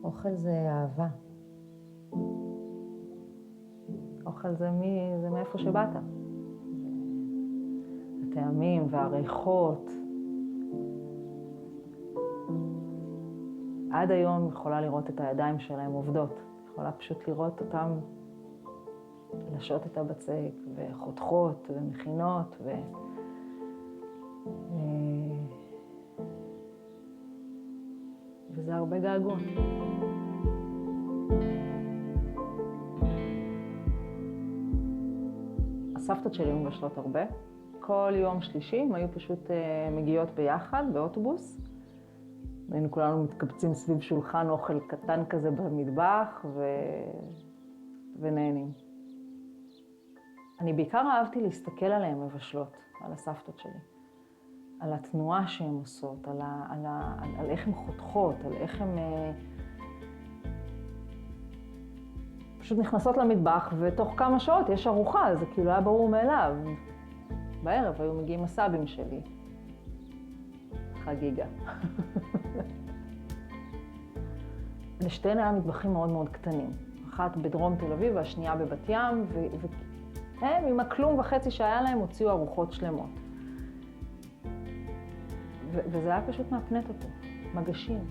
אוכל זה אהבה. אוכל זה מאיפה שבאת. הטעמים והריחות. עד היום יכולה לראות את הידיים שלהם עובדות. יכולה פשוט לראות אותם לשעות את הבצק וחותכות ומכינות וזה הרבה געגוע. הסבתות שלי היו מבשלות הרבה. כל יום שלישי הם היו פשוט מגיעות ביחד באוטובוס. היינו כולנו מתקבצים סביב שולחן אוכל קטן כזה במטבח ונהנים. אני בעיקר אהבתי להסתכל עליהן מבשלות, על הסבתות שלי. על התנועה שהן עושות, על איך הן חותכות, על איך הן פשוט נכנסות למטבח, ותוך כמה שעות יש ארוחה, זה כאילו היה ברור מאליו. בערב היו מגיעים הסבים שלי. חגיגה. לשתיהן היה מטבחים מאוד מאוד קטנים. אחת בדרום תל אביב והשנייה בבת ים, והם עם הכלום וחצי שהיה להם הוציאו ארוחות שלמות. וזה היה פשוט מהפנט אותו.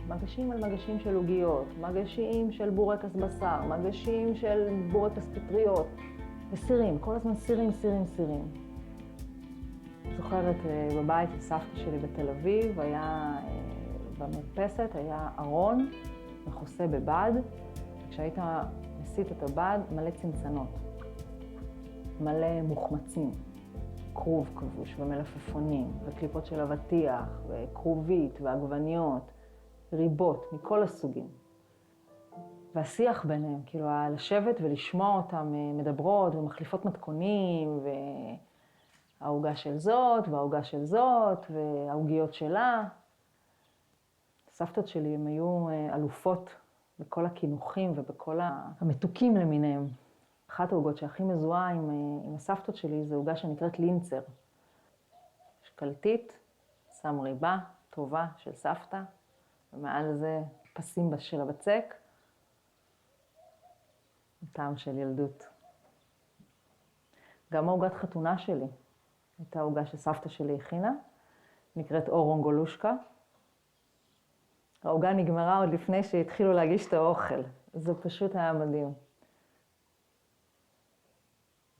מגשים על מגשים של עוגיות, מגשים של בורקס בשר, מגשים של בורקס פטריות, וסירים, כל הזמן סירים. זוכרת בבית סבתא שלי בתל אביב, היה במרפסת, היה ארון מכוסה בבד, כשהיית מסית את הבד מלא צנצנות, מלא מוחמצים, כרוב כבוש ומלפפונים, וקליפות של אבטיח, וכרובית ועגבניות, ריבות מכל הסוגים. והשיח ביניהם, כאילו לשבת ולשמוע אותם מדברות ומחליפות מתכונים, והעוגה של זאת והעוגה של זאת, והעוגיות שלה. הסבתות שלי הם היו אלופות בכל הכינוחים ובכל המתוקים למיניהם. אחת העוגות שהכי מזוהה עם הסבתות שלי זה עוגה שנקראת לינצר. שקלטית, שם ריבה טובה של סבתא, ומעל זה פסים של הבצק, טעם של ילדות. גם העוגת חתונה שלי, הייתה עוגה שסבתא שלי הכינה, נקראת אורונגולושקה. העוגה נגמרה עוד לפני שהתחילו להגיש את האוכל. זה פשוט היה מדהים.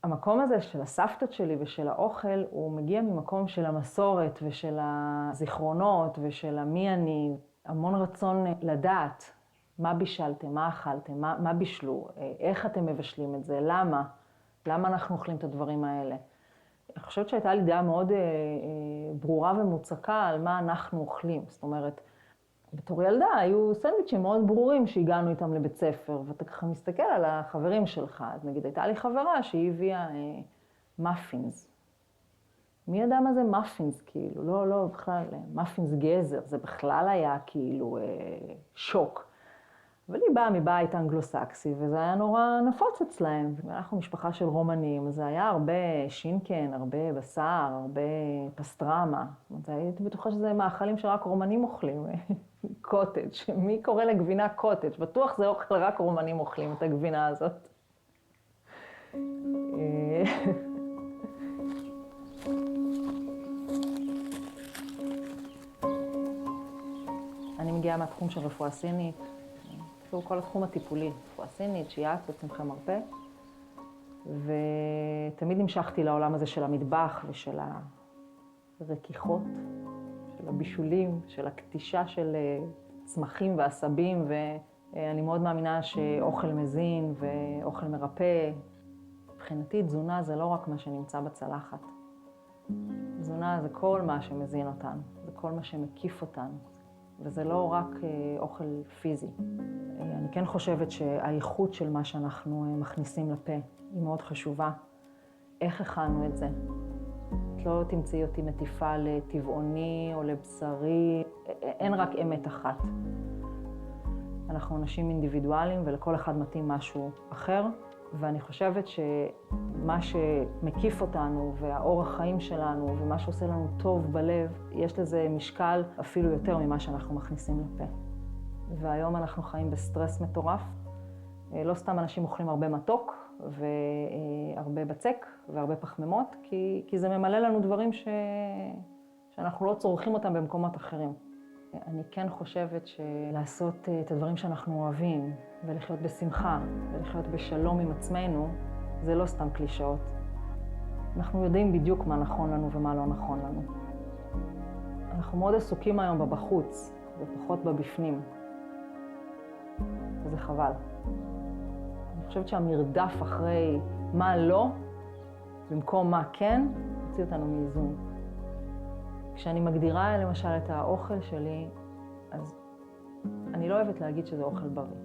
המקום הזה של הסבתות שלי ושל האוכל, הוא מגיע ממקום של המסורת ושל הזיכרונות ושל מי אני. המון רצון לדעת מה בישלתם, מה אכלתם, מה בישלו, איך אתם מבשלים את זה, למה אנחנו אוכלים את הדברים האלה. אני חושבת שהייתה לי דעה מאוד ברורה ומוצקה על מה אנחנו אוכלים. זאת אומרת, בתור ילדה היו סנדוויצ'ים מאוד ברורים שהגענו איתם לבית ספר, ואתה ככה מסתכל על החברים שלך. אז נגיד, הייתה לי חברה שהיא הביאה מאפינס. מי ידע מה זה מאפינס? כאילו, לא, בכלל, מאפינס גזר, זה בכלל היה כאילו שוק. אבל היא באה מבית אנגלו-סקסי, וזה היה נורא נפוץ אצלהם. אנחנו משפחה של רומנים, אז זה היה הרבה שינקן, הרבה בשר, הרבה פסטרמה. זאת אומרת, הייתי בטוחה שזה מאכלים שרק רומנים אוכלים. קוטג'. מי קורא לגבינה קוטג'? בטוח זה אוכל, רק רומנים אוכלים את הגבינה הזאת. אני מגיעה מהתחום של רפואה סינית. כל התחום הטיפולי, רפואה סינית, שיאט וצמחי מרפא. ותמיד המשכתי לעולם הזה של המטבח ושל הרכיכות, של הבישולים, של הקטישה של צמחים ועשבים, ואני מאוד מאמינה שאוכל מזין ואוכל מרפא. מבחינתי תזונה זה לא רק מה שנמצא בצלחת. תזונה זה כל מה שמזין אותנו, זה כל מה שמקיף אותנו, וזה לא רק אוכל פיזי. אני כן חושבת שהאיכות של מה שאנחנו מכניסים לפה היא מאוד חשובה. איך הכנו את זה? את לא תמצאי אותי מטיפה לטבעוני או לבשרי, אין רק אמת אחת. אנחנו אנשים אינדיבידואליים ולכל אחד מתאים משהו אחר, ואני חושבת שמה שמקיף אותנו והאורח חיים שלנו ומה שעושה לנו טוב בלב, יש לזה משקל אפילו יותר ממה שאנחנו מכניסים לפה. והיום אנחנו חיים בסטרס מטורף. לא סתם אנשים אוכלים הרבה מתוק והרבה בצק והרבה פחמימות, כי זה ממלא לנו דברים שאנחנו לא צורכים אותם במקומות אחרים. אני כן חושבת שלעשות את הדברים שאנחנו אוהבים, ולחיות בשמחה, ולחיות בשלום עם עצמנו, זה לא סתם קלישאות. אנחנו יודעים בדיוק מה נכון לנו ומה לא נכון לנו. אנחנו מאוד עסוקים היום בבחוץ, ופחות בבפנים. וזה חבל. אני חושבת שהמרדף אחרי מה לא, במקום מה כן, הוציא אותנו מאיזון. כשאני מגדירה למשל את האוכל שלי, אז אני לא אוהבת להגיד שזה אוכל בריא.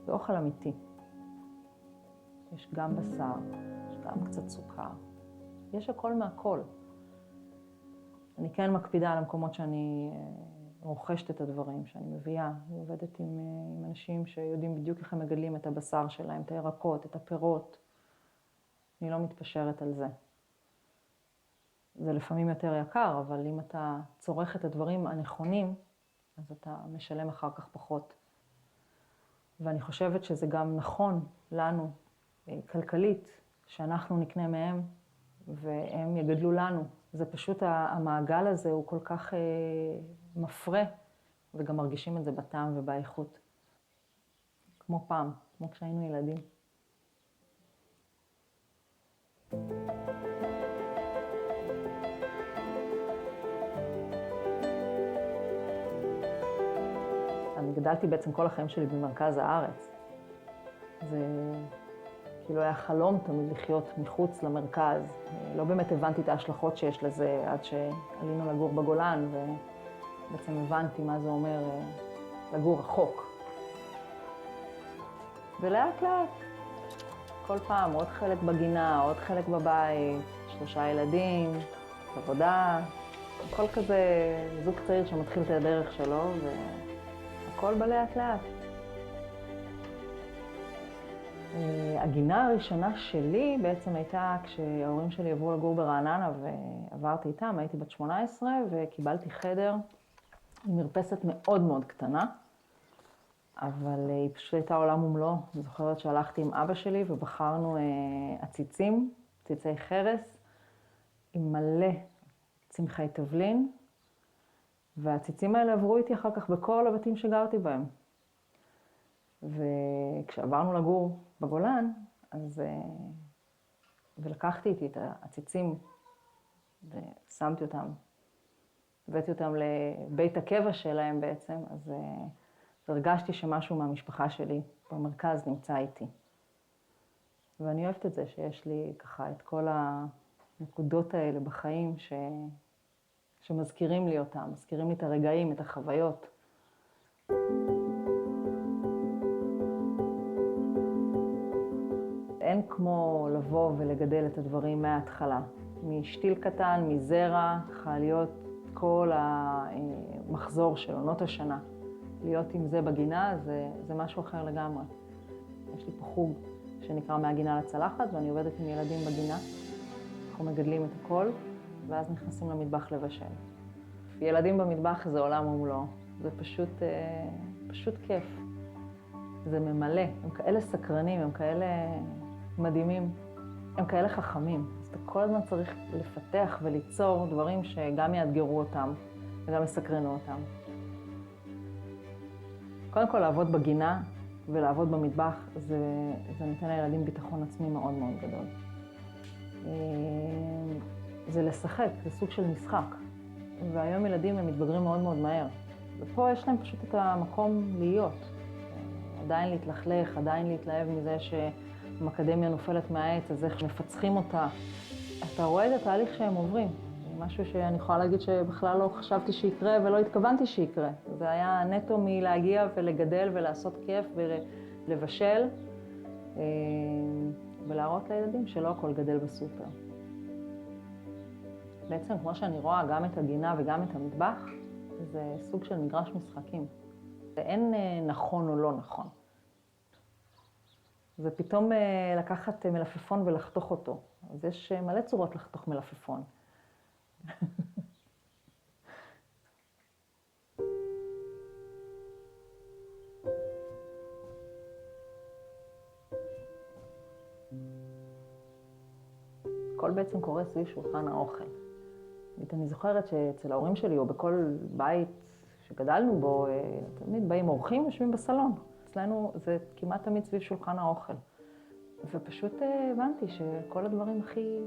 זה אוכל אמיתי. יש גם בשר, יש גם קצת סוכר. יש הכל מהכל. אני כן מקפידה על המקומות שאני רוכשת את הדברים, שאני מביאה. אני עובדת עם אנשים שיודעים בדיוק איך הם מגדלים את הבשר שלהם, את הירקות, את הפירות. אני לא מתפשרת על זה. זה לפעמים יותר יקר, אבל אם אתה צורך את הדברים הנכונים, אז אתה משלם אחר כך פחות. ואני חושבת שזה גם נכון לנו, כלכלית, שאנחנו נקנה מהם והם יגדלו לנו. זה פשוט, המעגל הזה הוא כל כך מפרה, וגם מרגישים את זה בטעם ובאיכות. כמו פעם, כמו כשהיינו ילדים. אני גדלתי בעצם כל החיים שלי במרכז הארץ. זה כאילו היה חלום תמיד לחיות מחוץ למרכז. לא באמת הבנתי את ההשלכות שיש לזה עד שעלינו לגור בגולן, ובעצם הבנתי מה זה אומר לגור רחוק. ולאט לאט, כל פעם עוד חלק בגינה, עוד חלק בבית, 3 ילדים, עבודה, כל כזה זוג צעיר שמתחיל את הדרך שלו, והכל בא לאט לאט. הגינה הראשונה שלי בעצם הייתה כשההורים שלי עברו לגור ברעננה ועברתי איתם, הייתי בת 18 וקיבלתי חדר עם מרפסת מאוד מאוד קטנה, אבל היא פשוט הייתה עולם ומלואו. אני זוכרת שהלכתי עם אבא שלי ובחרנו עציצים, עציצי חרס, עם מלא צמחי תבלין, והעציצים האלה עברו איתי אחר כך בכל הבתים שגרתי בהם. וכשעברנו לגור בגולן, אז ולקחתי איתי את העציצים ושמתי אותם, הבאתי אותם לבית הקבע שלהם בעצם, אז הרגשתי שמשהו מהמשפחה שלי במרכז נמצא איתי. ואני אוהבת את זה שיש לי ככה את כל הנקודות האלה בחיים שמזכירים לי אותם, מזכירים לי את הרגעים, את החוויות. אין כמו לבוא ולגדל את הדברים מההתחלה. משתיל קטן, מזרע, צריכה להיות כל המחזור של עונות השנה. להיות עם זה בגינה זה משהו אחר לגמרי. יש לי פה חוג שנקרא מהגינה לצלחת, ואני עובדת עם ילדים בגינה. אנחנו מגדלים את הכל, ואז נכנסים למטבח לבשל. ילדים במטבח זה עולם ומלואו. זה פשוט כיף. זה ממלא. הם כאלה סקרנים, הם כאלה מדהימים, הם כאלה חכמים. אז אתה כל הזמן צריך לפתח וליצור דברים שגם יאתגרו אותם וגם יסקרנו אותם. קודם כל, לעבוד בגינה ולעבוד במטבח, זה נותן לילדים ביטחון עצמי מאוד מאוד גדול. זה לשחק, זה סוג של משחק. והיום ילדים הם מתבגרים מאוד מאוד מהר. ופה יש להם פשוט את המקום להיות. עדיין להתלכלך, עדיין להתלהב מזה שהאקדמיה נופלת מהעץ, אז איך מפצחים אותה. אתה רואה את התהליך שהם עוברים. זה משהו שאני יכולה להגיד שבכלל לא חשבתי שיקרה ולא התכוונתי שיקרה. זה היה נטו מלהגיע ולגדל ולעשות כיף ולבשל, ולהראות לילדים שלא הכל גדל בסופר. בעצם כמו שאני רואה גם את הגינה וגם את המטבח, זה סוג של מגרש משחקים. אין נכון או לא נכון. זה פתאום לקחת מלפפון ולחתוך אותו. אז יש מלא צורות לחתוך בעצם קורה סביב שולחן האוכל. אני זוכרת שאצל ההורים שלי, או בכל בית שגדלנו בו, תמיד באים אורחים, יושבים בסלון. אצלנו זה כמעט תמיד סביב שולחן האוכל. ופשוט הבנתי שכל הדברים הכי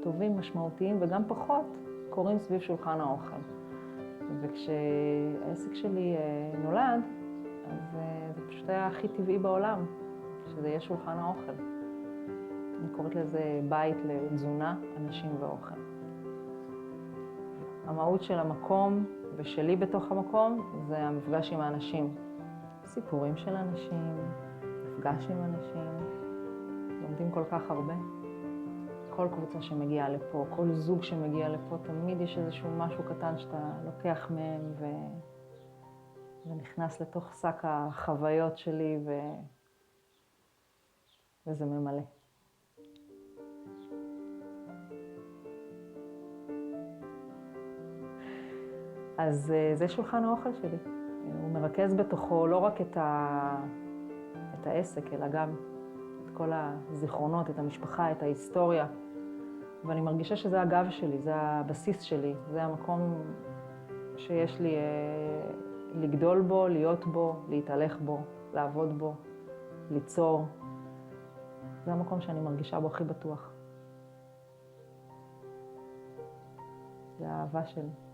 טובים, משמעותיים וגם פחות, קורים סביב שולחן האוכל. וכשהעסק שלי נולד, אז זה פשוט היה הכי טבעי בעולם, שזה יהיה שולחן האוכל. אני קוראת לזה בית לתזונה, אנשים ואוכל. המהות של המקום ושלי בתוך המקום זה המפגש עם האנשים. סיפורים של אנשים, מפגש עם אנשים, לומדים כל כך הרבה. כל קבוצה שמגיעה לפה, כל זוג שמגיע לפה, תמיד יש איזשהו משהו קטן שאתה לוקח מהם ונכנס לתוך שק החוויות שלי וזה ממלא. אז זה שולחן האוכל שלי. הוא מרכז בתוכו לא רק את העסק, אלא גם את כל הזיכרונות, את המשפחה, את ההיסטוריה. ואני מרגישה שזה הגב שלי, זה הבסיס שלי, זה המקום שיש לי לגדול בו, להיות בו, להתהלך בו, לעבוד בו, ליצור. זה המקום שאני מרגישה בו הכי בטוח. זה האהבה שלי.